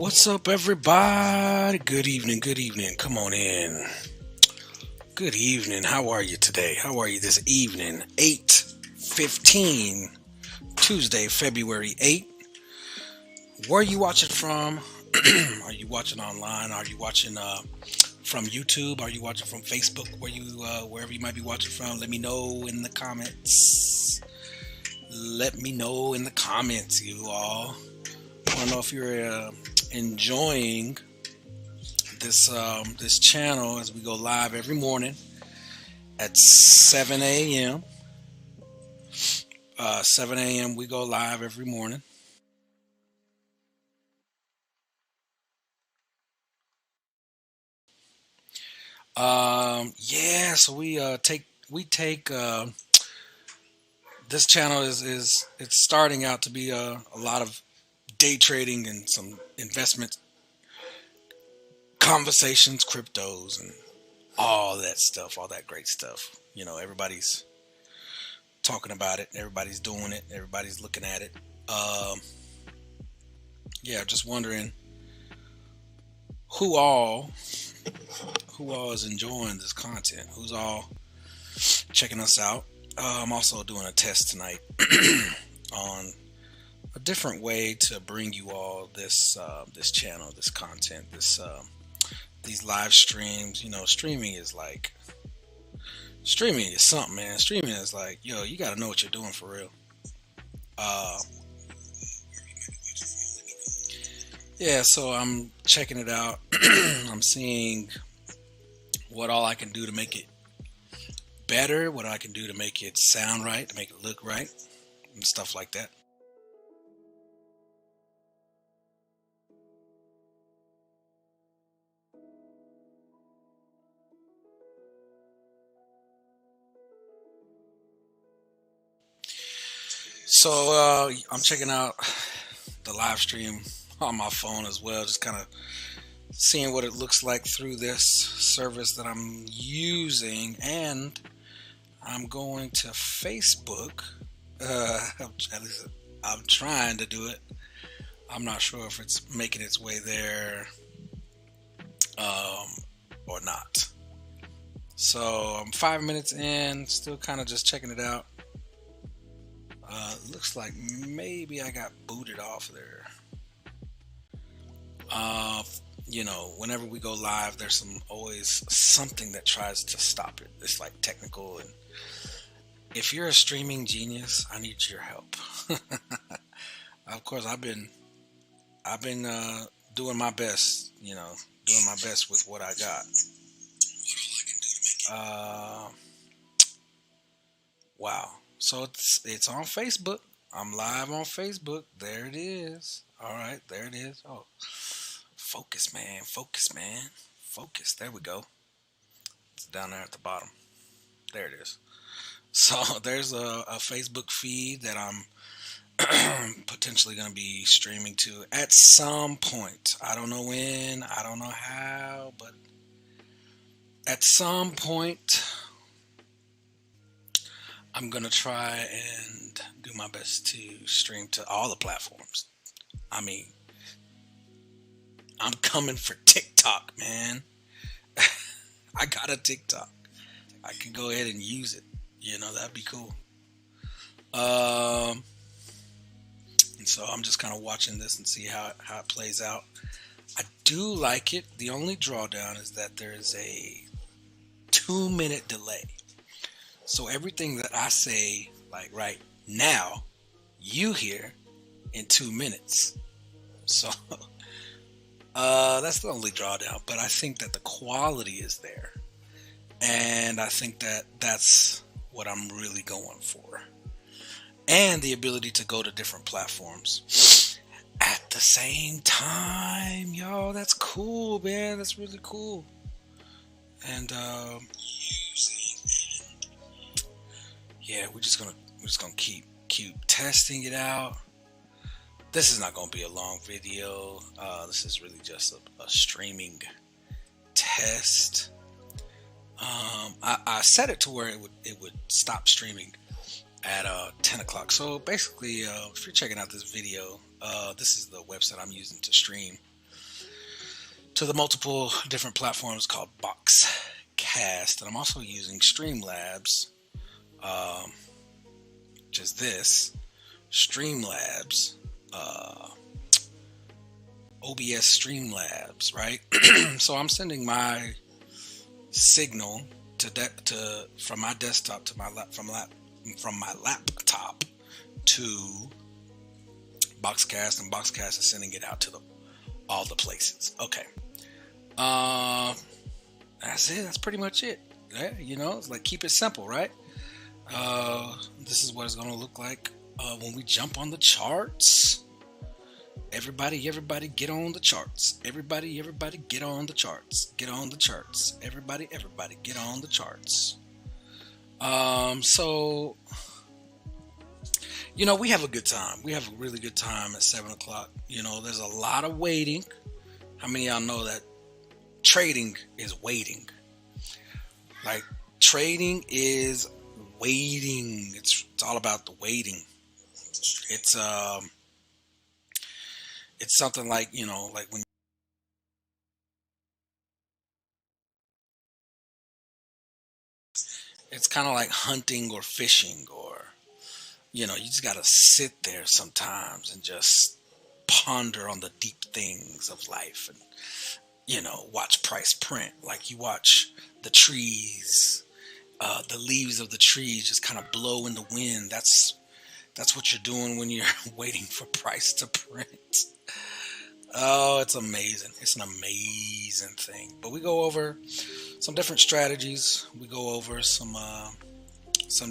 What's up, everybody? Good evening, good evening. Come on in. Good evening. How are you today? How are you this evening? 8:15, Tuesday, February 8th. Where are you watching from? Are you watching online? Are you watching from YouTube? Are you watching from Facebook? Wherever you might be watching from, let me know in the comments. Let me know in the comments, you all. I want to know if you're enjoying this channel as we go live every morning at 7 a.m. 7 a.m. we go live every morning. Yeah, so we take this channel is it's starting out to be a lot of day trading and some investment conversations, cryptos, and all that stuff, all that great stuff. Everybody's talking about it, everybody's doing it, everybody's looking at it. Um, yeah, just wondering who all who all is enjoying this content, who's all checking us out. I'm also doing a test tonight on a different way to bring you all this channel, this content, this these live streams. Streaming is something, man. Streaming is like, yo, you got to know what you're doing for real. Uh, yeah, so I'm checking it out. I'm seeing what all I can do to make it better, what I can do to make it sound right, to make it look right, and stuff like that. So I'm checking out the live stream on my phone as well, just kind of seeing what it looks like through this service that I'm using, and I'm going to Facebook. At least I'm trying to do it. I'm not sure if it's making its way there um, or not. So I'm 5 minutes in, still kind of just checking it out. Looks like maybe I got booted off there. Uh, Whenever we go live, there's always something that tries to stop it. It's like technical, and if you're a streaming genius, I need your help. Of course, I've been doing my best, doing my best with what I got. Uh, wow. So it's on Facebook. I'm live on Facebook. There it is. All right, there it is. Oh, focus, man. Focus, man. Focus. There we go. It's down there at the bottom. There it is. So there's a Facebook feed that I'm potentially going to be streaming to at some point. I don't know when, I don't know how, but at some point, I'm going to try and do my best to stream to all the platforms. I mean, I'm coming for TikTok, man. I got a TikTok. I can go ahead and use it. That'd be cool. Um, and so I'm just kind of watching this and see how it plays out. I do like it. The only drawdown is that there is a 2 minute delay. So everything that I say, like right now, you hear in 2 minutes. So that's the only drawdown. But I think that the quality is there, and I think that that's what I'm really going for, and the ability to go to different platforms at the same time. Yo, that's cool, man. That's really cool. And yeah, we're just gonna keep testing it out. This is not gonna be a long video. This is really just a streaming test. I set it to where it would stop streaming at 10 o'clock. So basically, if you're checking out this video, this is the website I'm using to stream. to the multiple different platforms called Boxcast, and I'm also using Streamlabs, um, which is this Streamlabs, uh, OBS Streamlabs, right? So I'm sending my signal to from my desktop to my from my laptop to Boxcast, and Boxcast is sending it out to all the places. Okay. Uh, that's it. That's pretty much it. Yeah, it's like keep it simple, right? This is what it's gonna look like when we jump on the charts. Everybody, get on the charts. Everybody, get on the charts. Get on the charts. Everybody, get on the charts. So we have a good time. We have a really good time at 7 o'clock. There's a lot of waiting. How many of y'all know that trading is waiting? Like trading is waiting. It's all about the waiting. It's it's something like like when it's kind of like hunting or fishing, or you just gotta sit there sometimes and just ponder on the deep things of life, and watch price print, like you watch the trees, the leaves of the trees just kind of blow in the wind. That's what you're doing when you're waiting for price to print. Oh, it's amazing. It's an amazing thing. But we go over some different strategies. We go over some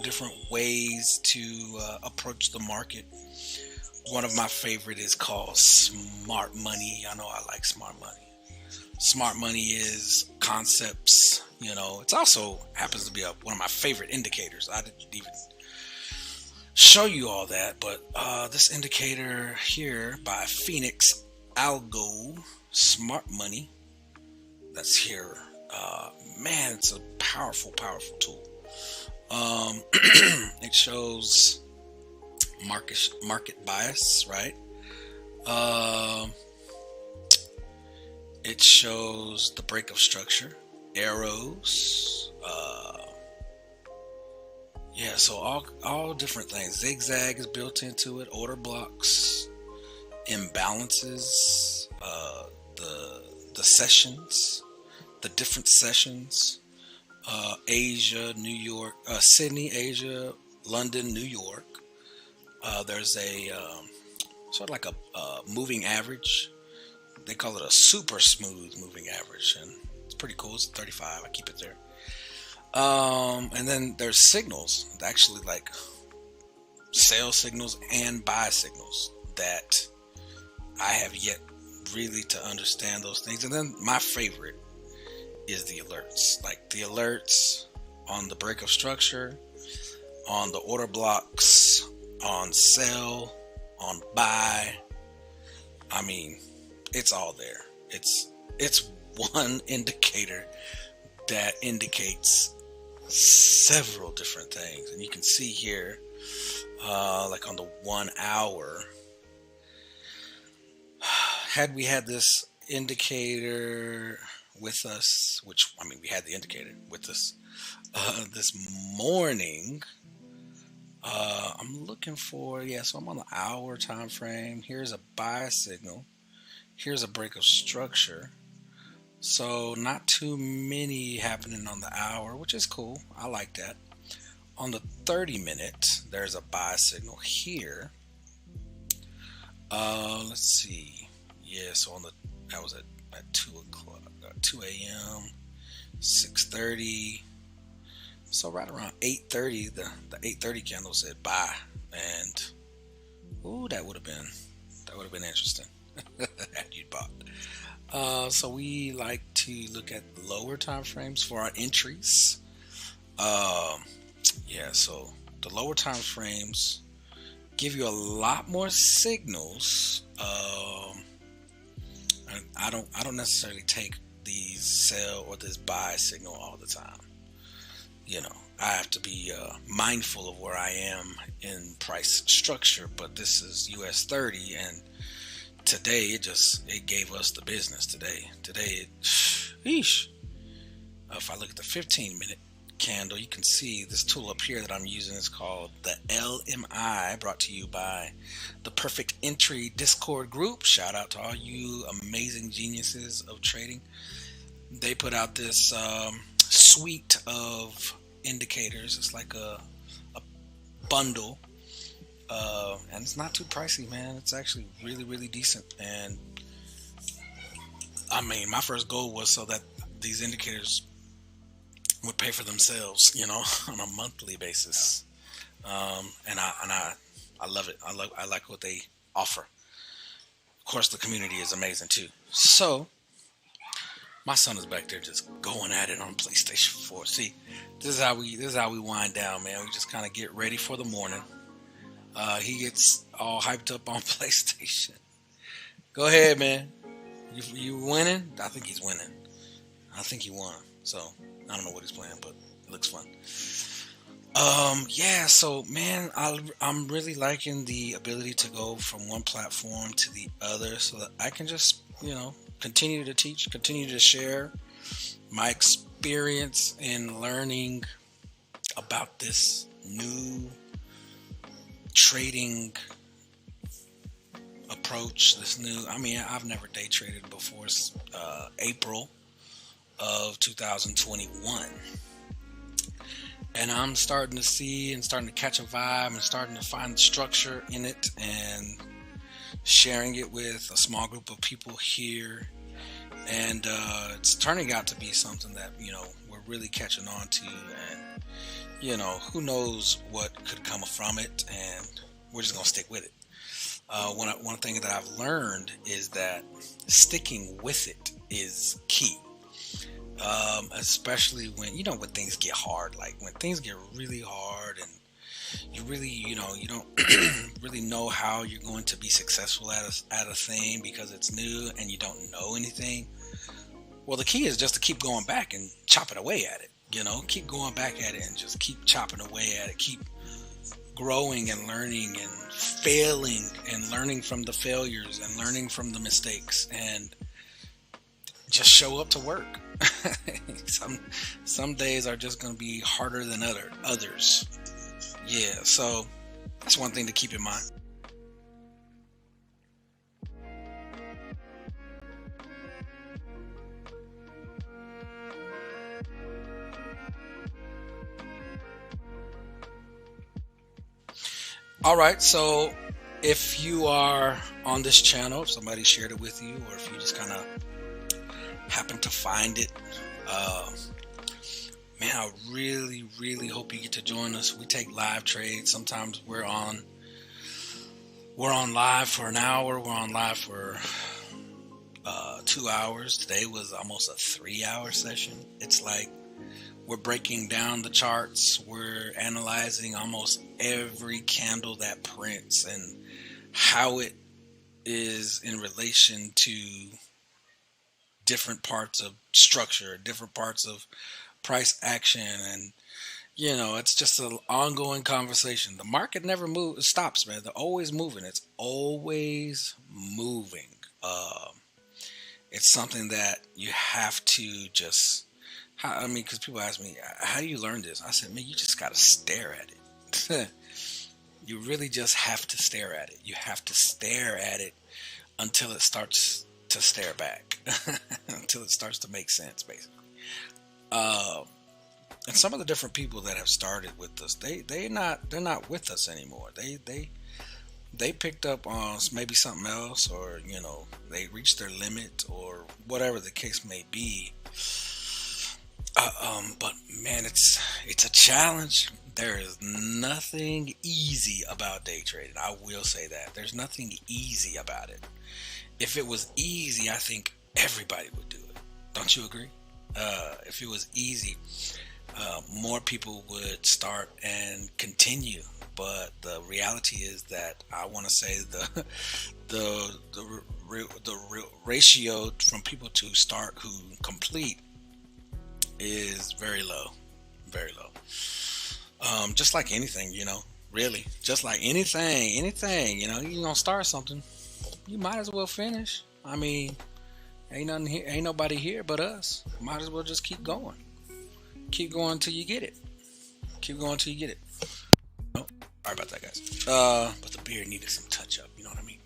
different ways to approach the market. One of my favorite is called smart money. I know I like smart money. Smart money is concepts. It's also happens to be one of my favorite indicators. I didn't even show you all that, but this indicator here by Phoenix Algo, smart money, that's here. Man, it's a powerful tool. It shows market bias, right? It shows the break of structure, arrows, yeah, so all different things. Zigzag is built into it, order blocks, imbalances, the sessions, the different sessions, Asia, New York, Sydney, Asia, London, New York. There's a sort of like a moving average. They call it a super smooth moving average, and it's pretty cool. It's 35. I keep it there. And then there's signals, actually, like sell signals and buy signals that I have yet really to understand those things. And then my favorite is the alerts, like the alerts on the break of structure, on the order blocks, on sell, on buy. I mean, it's all there. It's one indicator that indicates several different things, and you can see here, like on the 1 hour, had we had this indicator with us, which we had the indicator with us this morning. I'm looking for, so I'm on the hour time frame. Here's a buy signal. Here's a break of structure. So not too many happening on the hour, which is cool. I like that. On the 30-minute, there's a buy signal here. Let's see. Yeah, so that was at 2 o'clock, 2 a.m., 6:30. So right around 8:30, the 8:30 candle said buy, and that would have been interesting had you bought. So we like to look at lower time frames for our entries. So the lower time frames give you a lot more signals. And I don't necessarily take these sell or this buy signal all the time. I have to be mindful of where I am in price structure, but this is US 30, and today it gave us the business today. Eesh. If I look at the 15-minute candle, you can see this tool up here that I'm using is called the LMI, brought to you by the Perfect Entry Discord group. Shout out to all you amazing geniuses of trading. They put out this suite of indicators. It's like a bundle, and it's not too pricey, man. It's actually really, really decent. And I mean, my first goal was so that these indicators would pay for themselves, on a monthly basis. And I love it. I like what they offer. Of course, the community is amazing too. So my son is back there just going at it on PlayStation 4. See, this is how we wind down, man. We just kind of get ready for the morning. He gets all hyped up on PlayStation. Go ahead, man. You winning? I think he's winning. I think he won. So I don't know what he's playing, but it looks fun. Yeah. So man, I'm really liking the ability to go from one platform to the other, so that I can just continue to teach, continue to share my experience in learning about this new trading approach. I've never day traded before. April of 2021, and I'm starting to see and starting to catch a vibe and starting to find structure in it and sharing it with a small group of people here, and it's turning out to be something that we're really catching on to, and who knows what could come from it, and we're just gonna stick with it. One thing that I've learned is that sticking with it is key. Especially when when things get hard, like when things get really hard and you really you don't really know how you're going to be successful at a thing because it's new and you don't know anything. Well, the key is just to keep going back and chopping away at it. Keep going back at it and just keep chopping away at it. Keep growing and learning and failing and learning from the failures and learning from the mistakes, and just show up to work. Some days are just going to be harder than others. Yeah, so that's one thing to keep in mind. All right, so if you are on this channel, if somebody shared it with you, or if you just kind of happen to find it, man, I really, really hope you get to join us. We take live trades. Sometimes we're on live for an hour. We're on live for 2 hours. Today was almost a 3-hour session. It's like we're breaking down the charts. We're analyzing almost every candle that prints and how it is in relation to different parts of structure, different parts of price action, and it's just an ongoing conversation. The market never stops, man. They're always moving. It's always moving. It's something that you have to just. Because people ask me, how do you learn this? I said, man, you just got to stare at it. You really just have to stare at it. You have to stare at it until it starts to stare back, until it starts to make sense, basically. And some of the different people that have started with us, they're not with us anymore. They picked up on maybe something else, or they reached their limit, or whatever the case may be. But man, it's a challenge. There is nothing easy about day trading. I will say that there's nothing easy about it. If it was easy, I think everybody would do it. Don't you agree? If it was easy, more people would start and continue. But the reality is that I want to say the ratio from people to start who complete is very low, very low. Just like anything, really, just like anything, you're gonna start something. you might as well finish. I mean, ain't nothing here, ain't nobody here but us. Might as well just keep going. Keep going till you get it. Keep going till you get it. Oh, sorry about that, guys. But the beard needed some touch up. You know what I mean?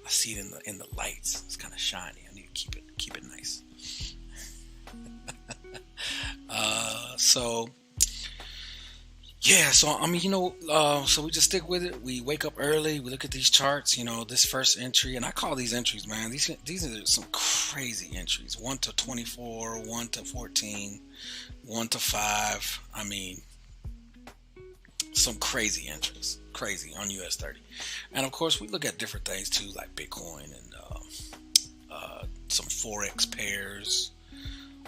I see it in the lights. It's kind of shiny. I need to keep it nice. So yeah, so I mean, so we just stick with it. We wake up early. We look at these charts. This first entry, and I call these entries, man. These are some crazy entries. 1 to 24, 1 to 14, 1 to 5. I mean, some crazy entries, crazy on US 30. And of course, we look at different things too, like Bitcoin and some forex pairs.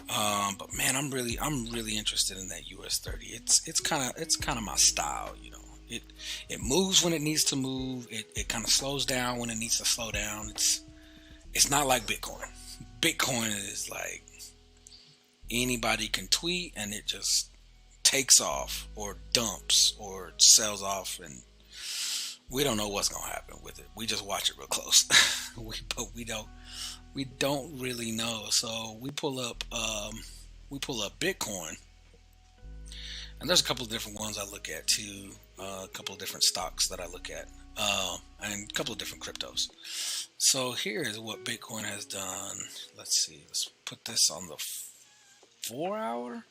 But man, I'm really interested in that US 30. It's kind of my style. It moves when it needs to move. It kind of slows down when it needs to slow down. It's not like Bitcoin. Bitcoin is like anybody can tweet and it just takes off or dumps or sells off, and we don't know what's gonna happen with it. We just watch it real close. But we don't really know. So we pull up Bitcoin, and there's a couple of different ones I look at too. A couple of different stocks that I look at, and a couple of different cryptos. So here is what Bitcoin has done. Let's see. Let's put this on the 4-hour.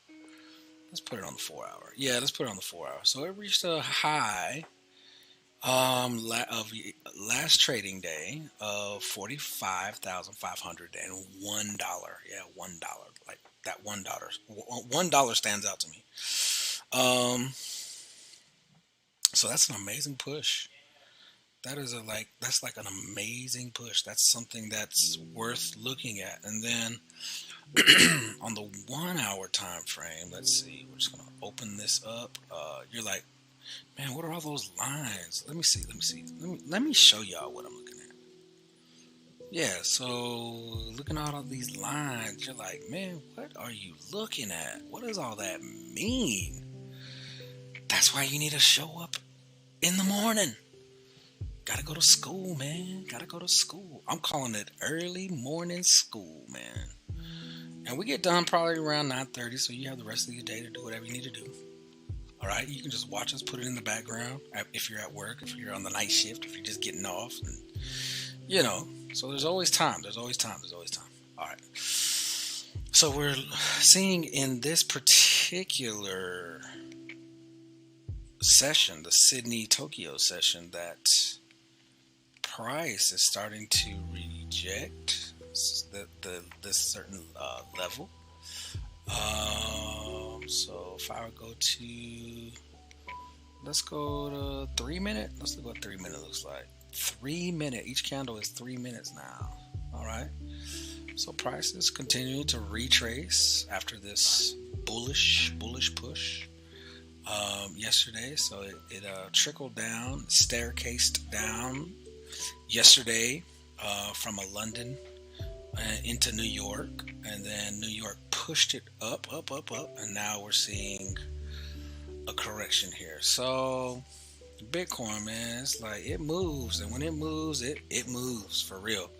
Let's put it on the 4-hour. Yeah, let's put it on the 4-hour. So it reached a high of last trading day of $45,501. Yeah, $1. Like that $1. $1 stands out to me. So that's an amazing push. That's like an amazing push. That's something that's worth looking at. And then on the 1-hour time frame, let's see. We're just gonna open this up. You're like, man, what are all those lines? Let me see. Let me show y'all what I'm looking at. Yeah, so looking at all these lines, you're like, man, what are you looking at? What does all that mean? That's why you need to show up in the morning. Gotta go to school, man. Gotta go to school. I'm calling it early morning school, man. And we get done probably around 9:30, so you have the rest of your day to do whatever you need to do. All right, you can just watch us, put it in the background if you're at work, if you're on the night shift, if you're just getting off, and So there's always time. All right. So we're seeing in this particular session, the Sydney Tokyo session, that price is starting to reject this certain level. So if I go to, let's go to 3 minute. Let's look what 3 minute looks like. 3 minute. Each candle is 3 minutes now. All right. So prices continue to retrace after this bullish push yesterday. So it trickled down, staircased down yesterday from London into New York, and then New York pushed it up, and now we're seeing a correction here. So Bitcoin, man, it's like it moves, and when it moves, it moves for real.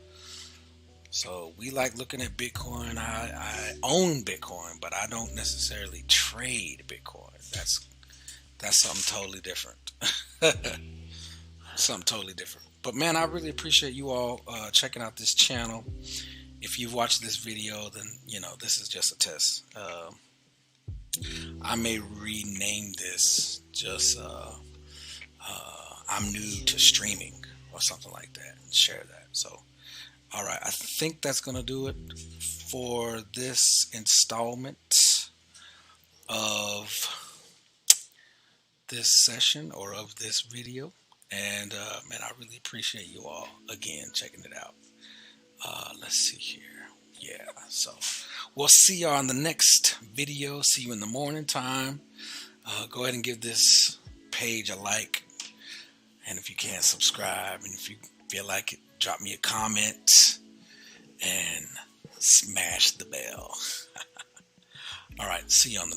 So we like looking at Bitcoin. I own Bitcoin, but I don't necessarily trade Bitcoin. That's something totally different. Something totally different. But man, I really appreciate you all checking out this channel. If you've watched this video, then this is just a test. I may rename this just I'm new to streaming or something like that, and share that. So all right, I think that's gonna do it for this installment of this session or of this video. And man, I really appreciate you all again checking it out. Let's see here. Yeah, so we'll see y'all on the next video. See you in the morning time. Go ahead and give this page a like, and if you can, subscribe, and if you feel like it, drop me a comment and smash the bell. All right, see you on the